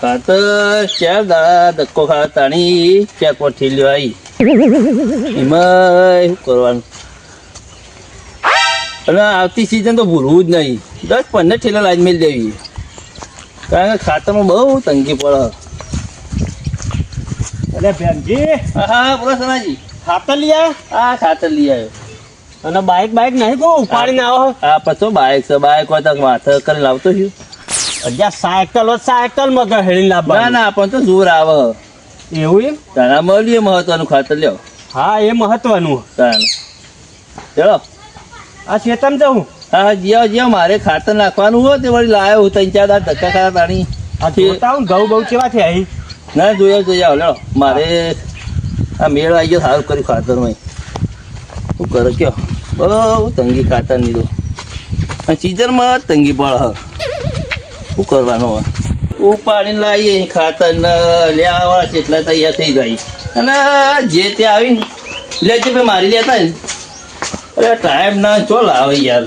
ખાતર 4 દાડા ધક્કો ખાવા તાણી 4-5 થેલીઓ આવી એમાં શું કરવાનું અને આવતી સિઝન તો ભૂલવું જ નહીં 10-15 થેલા લાજ મેળ દેવી કારણ કે ખાતરમાં બહુ તંગી પડે. અરે બેનજી હા બોલો સનાજી. ખાતર લઈ આવ્યા? હા ખાતર લઈ આવ્યો. અને બાઈક નહીં કહું ઉપાડીને આવો? હા પછી બાઇક છે બાઇક હોય તો માથે કરીને લાવતો છું. સાયકલ માં હેડી લાવવા? ના ના પણ તો જોર આવે એવું એમ? તારા મળીએ મહત્વનું ખાતર લ્યો. હા એ મહત્વનું. તારા ચલો આ ચેતન જવું? હા જ્યાં મારે ખાતર નાખવાનું હોય તે વળી લાવ્યો હું 3-4 દાડા ધક્કા ખાતા તાણી જોતા હું ઘઉં બહુ કેવા છે અહીં? ના જોયા લો મારે આ મેળ આવી ગયો સારું કર્યું ખાતરમાં શું કરે કયો બહુ તંગી ખાતર ની તો સિઝનમાં તંગી પડે શું કરવાનું હવે ઉપાડીને લાવીએ ખાતર ને લેવાવાળા છે એટલા તૈયાર થઈ જાય અને જે ત્યાં આવીને લેજે ભાઈ મારી લેતા ને અરે ટાઈમ ના ચો લાવે યાર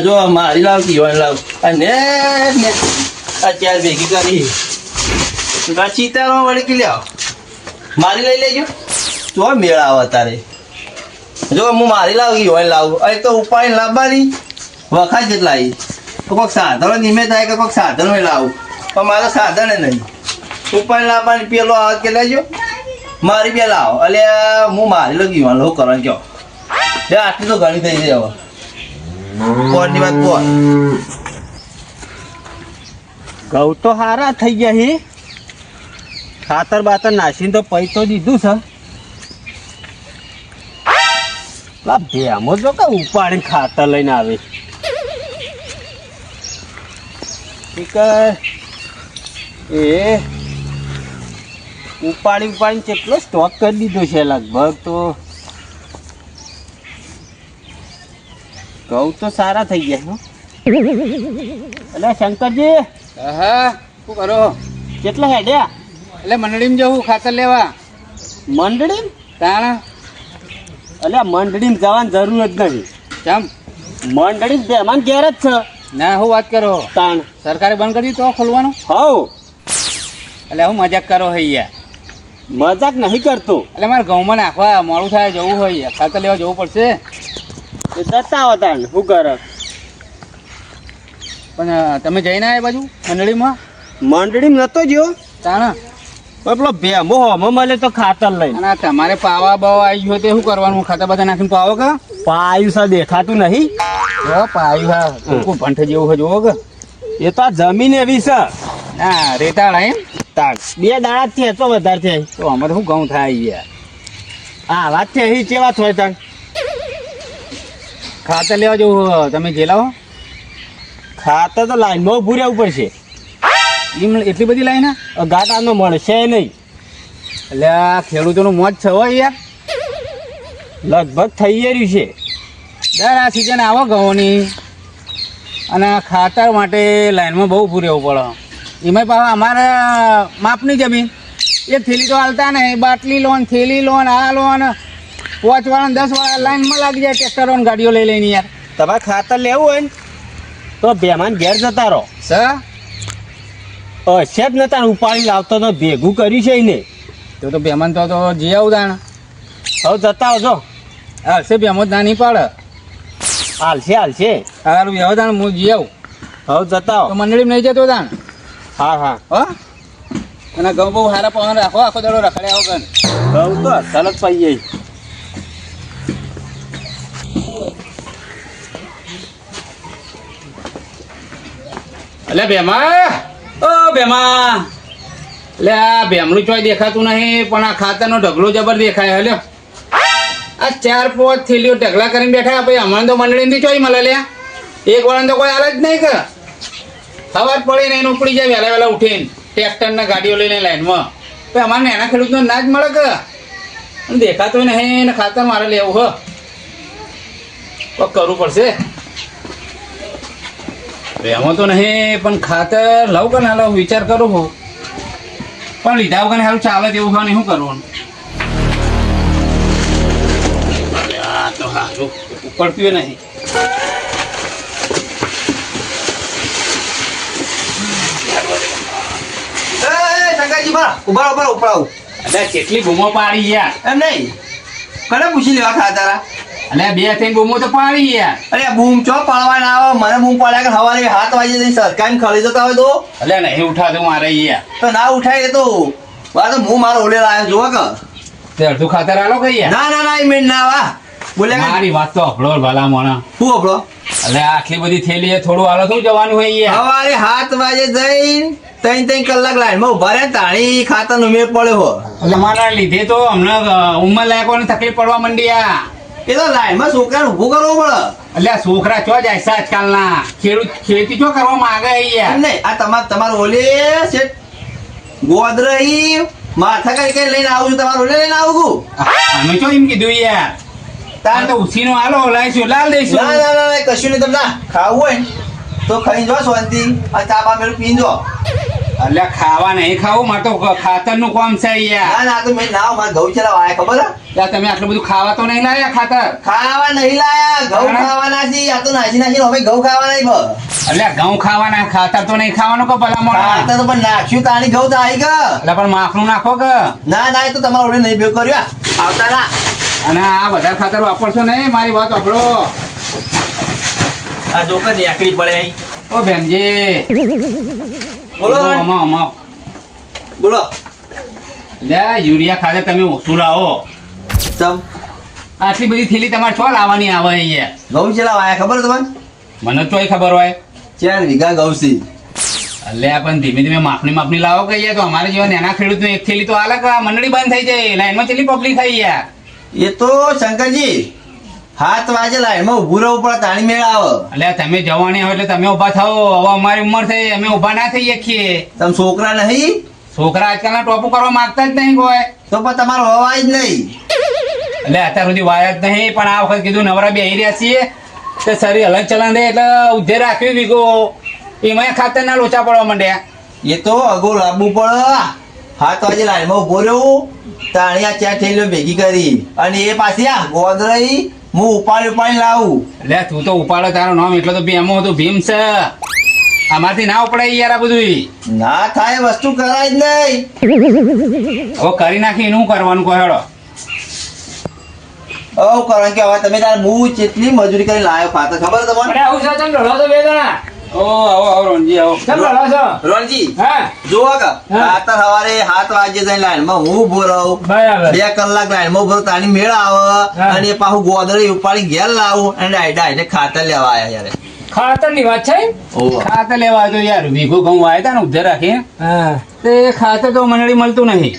જો મારી લાવતી હોય લાવ અને આ 4 ભેગી કરી સીતારામ વળી કે લ્યાવ મારી લઈ લેજો તો મેળ આવે તારે જો હું મારી લાવી હોય લાવું અરે તો ઉપાડીને લાવવાની વખા જેટલા આવી તો કોઈક સાધનો ધીમે થાય કે કોઈક સાધનો લાવું પણ મારે સાધને નહીં ઉપાડીને લાવવાની પેલો આવે કે લેજો મારી બે લાવો એટલે હું મારી લગી લો કરવાનું કહો આટલી તો ઘણી થઈ જાય હવે કોણની વાત કોણ ઘઉં તો સારા થઈ ગયા હી ખાતર બાતર નાસીને તો પૈ તો દીધું છે ભેમો જો કે ઉપાડીને ખાતર લઈને આવે એ ઉપાડીને કેટલો સ્ટોક કરી દીધો છે લગભગ તો ઘઉં તો સારા થઈ ગયા એટલે શંકરજી હા શું કરો? કેટલા હેડ્યા? એટલે મંડળીમાં જવું ખાતર લેવા. મંડળી? તાણ એટલે મંડળીમાં જવાની જરૂર જ નહીં. કેમ? મંડળી બેમાન ઘેર જ છે. ના હું વાત કરો? તાણ સરકારે બંધ કરી દીધું તો ખોલવાનું? હવ એટલે હું મજાક કરો હૈયા? મજાક નહીં કરતો. એટલે મારે ઘઉંમાં નાખવા મોડું થાય જવું હોય ખાતર લેવા જવું પડશે. એ જતા હો તાણ શું કરે? પણ તમે જઈને આવ્યા બાજુ મંડળીમાં? મંડળીમાં નતો ગયો. તાણ પેલો ભેમો હોમો મળે તો ખાતર લઈ. અને તમારે પાવા બાવા આવી ગયો તે શું કરવાનું? ખાતર બધા નાખીને પાવો કે? પાયું સા દેખાતું નહીં? પાયું હા ભંઠ જેવું હોય જોવો કે? એ તો આ જમીન એવી છે. ના રેતાળ એમ? તાણ 2 દાડા છે તો વધારે છે. તો અમારે શું ઘઉં થાય યાર? હા વાત છે અહીં કેવા થાય તાણ ખાતર લેવા જવું તમે જે લાવો? ખાતર તો લાઈનમાં ઊભું રહેવું પડશે. એમ એટલી બધી લાઈને ગાટાનો મળશે નહીં. એટલે આ ખેડૂતોનું મોજ છે હોય યાર. લગભગ થઈ રહ્યું છે. દર આ સિઝન આવો ઘઉંની અને ખાતર માટે લાઈનમાં બહુ ઊભું રહેવું પડે. એમાં પાછા અમારા માપની જમીન એક થેલી તો હાલતા ને બાટલી લોન થેલી લોન આ લોન 5 વાળા 10 વાળા લાઈનમાં લાગી જાય ટ્રેક્ટરો ગાડીઓ લઈ લઈને યાર. તમારે ખાતર લેવું હોય ને તો બેમાન ઘેર જતા રહો. સર હશે જ નતા ઉપાડી લાવતો તો ભેગું કર્યું છે ને તો બેમાન તો જી આવું દાણ હવે જતા આવજો. હાલશે બેમો જ ના નહીં પાડે. હાલશે સારું વ્યવ દાણ હું જી આવું. હવે જતા તો આવો. મંડળીમાં નહીં જતો દાણ. હા હો અને ઘઉં બહુ સારા પવન રાખો આખો દાડો રખડે આવો ગન ઘઉં તો તરત પાઈએ. એટલે બેમા ઓ બેમા એટલે આ બેમલું ચોય દેખાતું નહીં પણ આ ખાતરનો ઢગલો જબર દેખાય. હલ્યો આ 4-5 થેલીઓ ઢગલા કરીને બેઠા ભાઈ. હમણાં તો મંડળીથી ચોય મળે લ્યા એક વાળા તો કોઈ હાલ જ નહીં કે સવાર પડીને એને ઉપડી જાય વહેલા ઉઠીને ટ્રેક્ટરના ગાડીઓ લઈને લાઈનમાં. ભાઈ અમારે નાના ખેડૂતનો ના જ મળે કે દેખાતું નહીં ને ખાતર મારે લેવું હો કરવું પડશે. એમાં તો નહીં પણ ખાતર લઉં કે ના લઉં વિચાર કરું હું પણ લીધા વગર સારું ચાલે તેવું હોય ને શું કરવાનું? આ તો સારું ઉપડતું નહીં. શંકરજી ઉભા ઉપડાવું એટલે કેટલી બૂમો પાડી યાર. એમ નહીં કને પૂછી લેવા ખાતારા એટલે બે ત્રણ બૂમો તો પાડી યાર. અરે બૂમ ચો પાડવા ના આવે મને બૂમ પાડ્યા કે સવારે 7 વાગે જઈને સરકારી ખરી જતા હોય તો એટલે નહીં ઉઠાતું મારે યાર. તો ના ઉઠાય એ તો બા તો હું મારો ઓલે લાવ્યો જોવો કે તે અડધું ખાતર આલો કઈ યાર. ના એ મિનિટ ના વા બોલે મારી વાત તો અભળો ભલા મોણા. શું આપણો એટલે આટલી બધી થેલી એ થોડું હાલો શું જવાનું હોય યાર. સવારે 7 વાગે જઈને 3 કલાક લાઈનમાં ઉભા રહ્યા તાણી ખાતાનો મેળ પડ્યો હો એટલે મારા લીધે તો હમણાં ઉંમર લાયકોને તકલીફ પડવા માંડી આ. એ તો લાઈનમાં છોકરાને ઊભું કરવું પડે એટલે આ છોકરા ચો જાય છે આજકાલના. ખેતી ચો કરવા માંગે યાર. એમ નહીં આ તમારું ઓલે છે ગોદરહી માથા કઈ લઈને આવું છું તમારું ઓલે લઈને આવું અમે ચો એમ કીધું યાર. તાર તો ઉછીનો હાલો લાવીશું લાલ દઈશું. ના કશું નહીં તમને ખાવું હોય ને તો ખાઈ જો શાંતિ આ ચા બા મેળું પી જો એટલે ખાવા નહીં ખાવું મારે તો ખાતર નું કામ છે યાર. ના તો મેં ના મારે ઘઉં ચલા વાય ખબર હે? યાર તમે આટલું બધું ખાવા તો નહીં લાયા ખાતર. ખાવા નહીં લાયા ઘઉં ખાવાના છે આ તો નાસી હવે ઘઉં ખાવાના ઈ બસ એટલે ઘઉં ખાવાના ખાતર તો નહીં ખાવાનું કે ભલા મોણા. ખાતા તો પણ નાખ્યું તાણી ઘઉં તો આવી ગયા એટલે પણ માખણું નાખો કે. ના એ તો તમારા ઓલે નહીં ભેગ કર્યો આવતા ના અને આ બધા ખાતર વાપરશો નહીં મારી વાત સાંભળો. આ જોકર નીકળી પડે અહીં. ઓ બેનજી બોલો બોલો લે યુરિયા ખાતર તમે ઓછું લાવો. તમ આટલી બધી થેલી તમારે છો લાવવાની આવે અહીંયા. ઘઉં ચલા વાયા ખબર તમને મને તો ખબર હોય. 4 વીઘા ઘઉં છે એટલે પણ ધીમે ધીમે માપણી લાવો કહીએ તો અમારે જેવા નાના ખેડૂત એક થેલી તો હાલે કે મંડળી બંધ થઈ જાય લાઈનમાં કેટલી પબ્લિક થઈ યાર. એ તો શંકરજી 7 વાગે લાઈનમાં ઊભું રહેવું પડે તાણી મેળ આવે એટલે તમે જવાની હોય એટલે તમે ઊભા થાઓ. હવે અમારી ઉંમર થઈ અમે ઊભા ના થઈ શકીએ. તમે છોકરા નહીં છોકરા આજકાલના ટોપુ કરવા માંગતા જ નહીં કોઈ. તો પણ તમારો અવાજ નહીં એટલે અત્યાર સુધી વાયા જ નહીં પણ આ વખત કીધું નવરા બેહી રહ્યા છીએ તો શરીર હલન ચલન રહે એટલે ઉધે રાખ્યું વીગો એમાં ખાતરના લોચા પડવા માંડ્યા. એ તો અગો લાવવું પડે 7 વાગે લાઈનમાં ઊભો રહેવું તાણી આ 4 થેલીઓ ભેગી કરી અને એ પાછી આ ગોદરઈ હું ઉપાડી લાવું એટલે તું તો ઉપાડો તારું નામ એટલે તો ભીમો હતું ભીમ છે. આમાંથી ના ઉપડાય યાર આ બધું. ના થાય વસ્તુ કરાય જ નહીં હવે કરી નાખી એનું કરવાનું કહો હેડો. કારણ કે હવે તમે તાર હું જેટલી મજૂરી કરી લાવ્યો ખાતર ખબર તમને આવું છે તમે રડો તો બે જણા. ઓ આવો રણજી આવો. કેમ રડો છો? રોણજી હા જોવા કા ખાતર સવારે 7 વાગે જઈને લાઈનમાં હું ઊભો રહું બરાબર. 2 કલાક લાઈનમાં ઊભો તાણી મેળ આવે અને એ પાછું ગોદરી ઉપાડી ઘેર લાવું અને ડાયરેક્ટ ખાતર લેવા આયા યાર ખાતર ની વાત છે. ઓહો. ખાતર લેવા તો યાર વીઘો ઘઉં વાયા હતા ને ઉધે રાખી તે ખાતર તો મંડળી મળતું નહીં.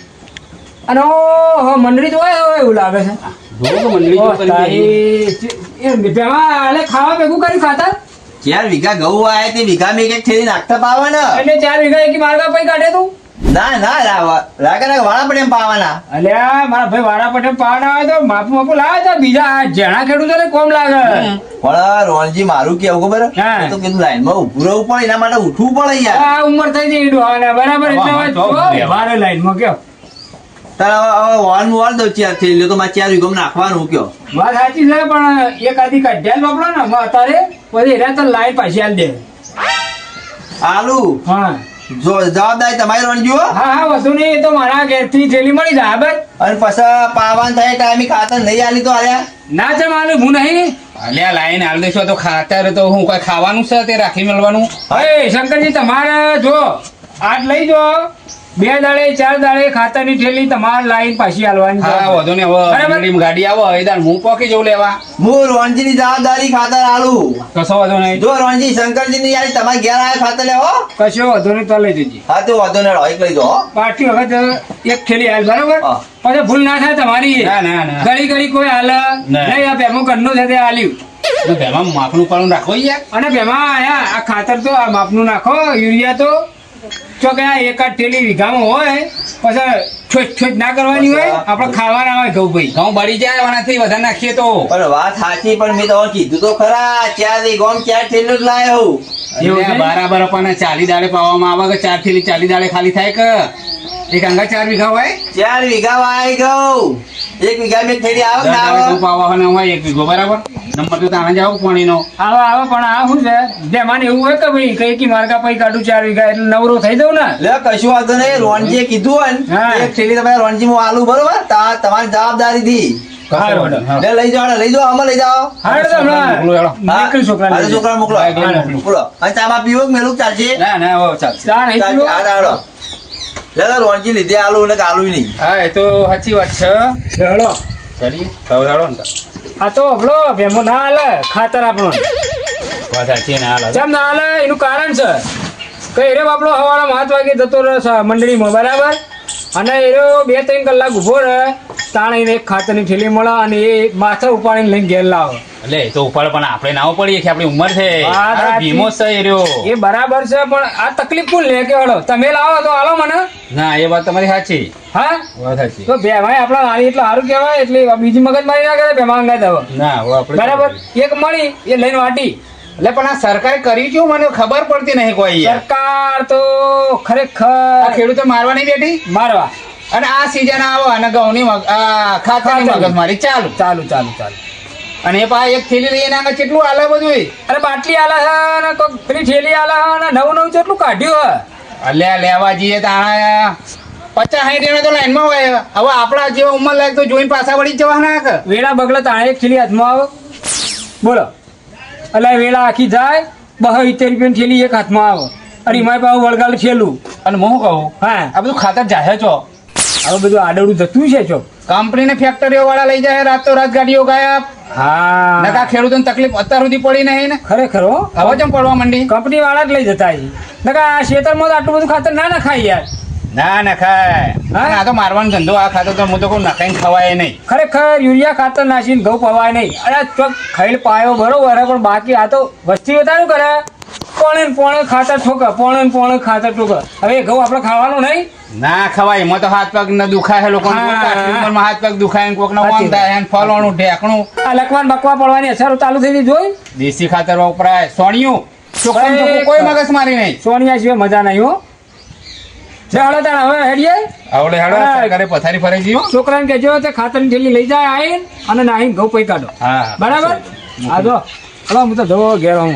અને ઓહો મંડળી તો હોય એવું લાગે છે. જો તો મંડળી ઓહ, તો કરી તારી એ પેલા એટલે ખાવા ભેગું કર્યું ખાતર 4 વીઘા ઘઉં આયા તે વીઘા મેં એક થેલી નાખતા પાવે ને એટલે 4 વીઘા એક માર્ગા પૈ કાઢે તું. ના રાગે વાળા પણ એમ પાવાના અલ્યા મારા ભાઈ વાળા પટેલ પાવના આવે તો માપું લાવે તો બીજા જણા ખેડૂતોને કોમ લાગે. પણ રોણજી મારું કેવું ખબર હા. તો કીધું લાઈનમાં ઊભું રહેવું પડે એના માટે ઉઠવું પડે યાર આ ઉંમર થઈ ગઈ ડોહાને બરાબર એટલે હવે તો હવે ભારે લાઈનમાં કયો તારે હવે વાળ દઉં 4 થેલીઓ તો મારે 4 વીઘા નાખવાનું કયો વાત સાચી છે પણ એક આધી કાઢ્યા બાપડો ને અત્યારે પછી એના તો લાઈન પાછી આલી દે. આલુ હા જો જવાબદારી તમારી રોણજી હો હા વધુ નહીં એ તો મારા ઘેરથી થેલી મળી જાય બસ. અને પછી પાવાન થાય ટાઈમે ખાતર નહીં આલી તો આલ્યા ના છે માલું હું નહીં. અલ્યા લાઈન હાલ દેશો તો ખાતર તો હું કોઈ ખાવાનું છે તે રાખી મળવાનું. હવે શંકરજી તમારે જો આજ લઈ જો 2 દાડે 4 દાડે ખાતરની થેલી તમારે લાઈન પાછી આલવાની છે. હા વધુ ને હવે બરાબર. મંડળીમાં ગાડી આવો એ દાડ હું પોકી જવું લેવા. હું રોણજી ની જવાબદારી ખાતર આલુ કશો વધુ નહીં. જો રોણજી શંકરજી ની યાર તમારે ઘેર આવે ખાતર લેવો કશો વધુ નહીં તો લઈ જજે. હા તો વાંધો નહીં એક લઈ જાઓ પાછી વખત એક થેલી હાલ બરાબર હા. પછી ભૂલ ના થાય તમારી. ના ના ના ઘડી કોઈ હાલ ના. નહીં આ ભેમો ઘરનું છે તે હાલ્યું. તો ભેમાં માપનું પાડું રાખો યાર. અને ભેમા આયા આ ખાતર તો આ માપનું નાખો યુરિયા તો જો કે આ એકાદ થેલી વીઘામાં હોય પછી છોજ ના કરવાની હોય આપણે ખાવાના હોય ઘઉં ભાઈ. ઘઉં બળી જાય આનાથી વધારે નાખીએ તો. પણ વાત સાચી પણ મેં તો કીધું તો ખરા 4 વીઘા 4 થેલીઓ જ લાયો એવું છે? બરાબર પણ 40 દાડે પાવામાં આવે કે 4 થેલી 40 દાડે ખાલી થાય કે એક અંગા 4 વીઘા હોય 4 વીઘા વાય ગયું 1 વીઘા મેં થેલી આવે ને આવે પાવાનો હોય 1 વીઘો બરાબર નંબર તો તાણે જાવ પાણીનો આવા પણ આ શું છે બેમાન એવું હોય કે ભાઈ કઈ કી માર્કા પૈ કાઢું 4 વીઘા એટલે નવરો થઈ દઉં ને લે કશું વાંધો નહીં રોણજીએ કીધું હોય હા. ને એક થેલી તમે રોણજી માં આલુ બરોબર તમારી જવાબદારી થી લે લઈ જાઓ આમાં લઈ જાઓ હાડ તો હમણાં મોકલો હેડો. નીકળી છોકરાને મારા છોકરા મોકલો હા. મોકલો અને ચામાં પીવો કે મેલું ચાલશે ના ના હો ચાલશે ચા નહીં ચાલશે. પીવો? હાડ હાડો લે લે રોણજી લીધે આલુ ને આલુ નહીં હા એ તો સાચી વાત છે હેડો. ચલી તો હેડો ને તો. આ તો હબળો ભેમો ના હાલે ખાતર આપણો વાત સાચી ને હાલ જેમ ના હાલે એનું કારણ છે કઈ રે બાપડો હવાના 7 વાગે જતો રહે છે મંડળીમાં બરાબર અને એ 2-3 કલાક ઉભો રહે તાણે એને એક ખાતરની થેલી મળે અને એ માથે ઉપાડીને લઈને ઘેર લાવે એટલે એ તો ઉપર પણ આપણે ના પડીએ કે આપણી ઉંમર છે વાત આ સાચી. ભીમો છે એ રહ્યો એ બરાબર છે પણ આ તકલીફ કોણ લે કે હળો તમે લાવો તો હાલો મને ના એ વાત તમારી સાચી હા વાત સાચી તો બે ભાઈ આપણા નાની એટલે સારું કહેવાય એટલે બીજી મગજ મારી ના કરે બે માંગા દવ ના હવે આપણે બરાબર એક મળી એ લઈને વાટી એટલે પણ આ સરકારે કર્યું કેવું મને ખબર પડતી નહીં કોઈ યાર. સરકાર તો આ ખરેખર ખેડૂતો મારવા નહીં બેઠી મારવા અને આ સીઝન આવો અને ઘઉંની ખાતરની મગજ મારી ચાલુ ચાલુ ચાલુ ચાલુ અને એ પા એક થેલી લઈને આગળ કેટલું હાલે બધું અરે બાટલી આલે છે ને કોક પેલી થેલી આલે છે ને નવું જેટલું કાઢ્યું અલ્યા લેવા જઈએ તાણા 50-60 જણા તો લાઈનમાં હોય હવે આપણા જેવા ઉંમર લાયક તો જોઈને પાછા વળી જ જવાના કે હે વેળા બગલે તાણે એક થેલી હાથમાં આવે બોલો એટલે વેળા આખી જાય 72 રૂપિયાની થેલી એક હાથમાં આવે અને એમાં પાછું વળગાડ થેલું અને હું કહું હા આ બધું ખાતર જાહે છો હવે બધું આડવડું જતું છે છો કંપની ફેક્ટરીઓ વાળા લઈ જાય રાતો રાત ગાડીઓ ગાયબ હા નકા ખેડૂતોને તકલીફ અત્યાર સુધી પડી નહીં ને ખરેખર હો હવે જેમ પડવા માંડી કંપની વાળા જ લઈ જતા છે નકા આ ખેતરમાં તો આટલું બધું ખાતર ના નખાય યાર ના ના ખાય હા? આ તો મારવાનો ધંધો આ ખાતર તો હું તો કોઈ નખાઈને ખવાય નહીં ખરેખર યુરિયા ખાતર નાખીને ઘઉં પવાય નહીં અરે ચોક ખાઈલ પાયો બરોબર હે પણ બાકી આ તો વસ્તી વધારું કરે પોણે ને પોણે ખાતર ઠોકે પોણે ને પોણે ખાતર ઠોકે હવે એ ઘઉં આપણે ખાવાનું નહીં ના ખવાય એમાં તો હાથ પગ ન દુખાય લોકો હા. ઉંમરમાં હાથ પગ દુખાય ને કોકનો સાચી વામ થાય ને ફલવાનું ઢેકણું આ લખવાન બકવા પડવાની અસર ચાલુ થઈ ગઈ જોઈ દેશી ખાતર વપરાય સોણિયું ચોખ્ખું ચોખ્ખું કોઈ મગજ મારી નહીં સોનિયા સિવાય મજા નહીં હો ચાલો તાણ હવે હેડીએ આવડે હેડો હા. સરકારે પથારી ફરાઈ ગયો છોકરાને કહેજો તે ખાતરની થેલી લઈ જાય આવીને અને નાહીને ઘઉં પૈ કાઢો હા બરાબર હા જો હલો હું તો જવો ઘેર હું